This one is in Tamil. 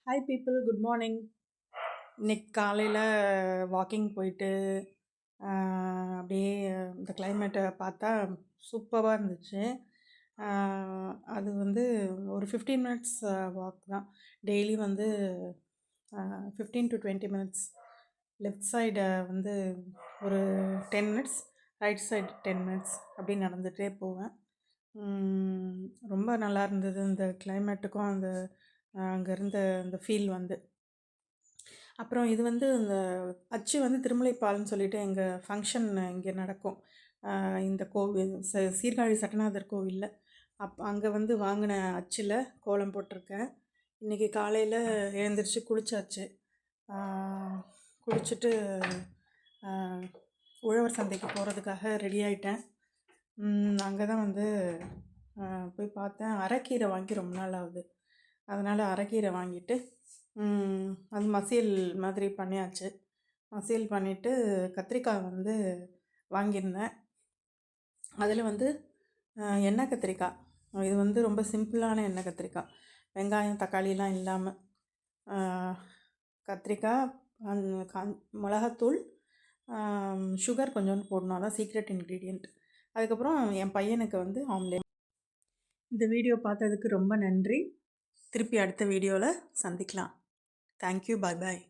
Hi people, good morning. இன்னைக்கு காலையில் வாக்கிங் போயிட்டு அப்படியே இந்த கிளைமேட்டை பார்த்தா சூப்பராக இருந்துச்சு. அது வந்து ஒரு 15 மினிட்ஸ் வாக் தான். டெய்லி வந்து 15 to 20 மினிட்ஸ். லெஃப்ட் சைடை வந்து ஒரு 10 மினிட்ஸ், ரைட் சைடு 10 மினிட்ஸ் அப்படி நடந்துகிட்டே போவேன். ரொம்ப நல்லா இருந்தது இந்த கிளைமேட்டுக்கும் அந்த அங்கே இருந்த அந்த ஃபீல் வந்து. அப்புறம் இது வந்து இந்த அச்சு வந்து திருமலைப்பால்னு சொல்லிட்டு எங்கள் ஃபங்க்ஷன் இங்கே நடக்கும். இந்த கோவில் சீர்காழி சட்டநாதர் கோவிலில் அங்கே வந்து வாங்கின அச்சில் கோலம் போட்டிருக்கேன். இன்றைக்கி காலையில் எழுந்திரிச்சு குளிச்சாச்சு. குளிச்சுட்டு உழவர் சந்தைக்கு போகிறதுக்காக ரெடி ஆகிட்டேன். அங்கே தான் வந்து போய் பார்த்தேன். அரைக்கீரை வாங்கி ரொம்ப நாள் ஆகுது. அதனால் அரைக்கீரை வாங்கிட்டு அது மசியல் மாதிரி பண்ணியாச்சு. மசியல் பண்ணிவிட்டு கத்திரிக்காய் வந்து வாங்கியிருந்தேன். அதில் வந்து எண்ணெய் கத்திரிக்காய். இது வந்து ரொம்ப சிம்பிளான எண்ணெய் கத்திரிக்காய். வெங்காயம் தக்காளிலாம் இல்லாமல் கத்திரிக்காய், மிளகாத்தூள், சுகர் கொஞ்சோண்டு போடணும். அதான் சீக்ரெட் இன்க்ரீடியண்ட். அதுக்கப்புறம் என் பையனுக்கு வந்து ஆம்லேட். இந்த வீடியோ பார்த்ததுக்கு ரொம்ப நன்றி. திருப்பி அடுத்த வீடியோவில் சந்திக்கலாம். தேங்க்யூ. பாய் பாய்.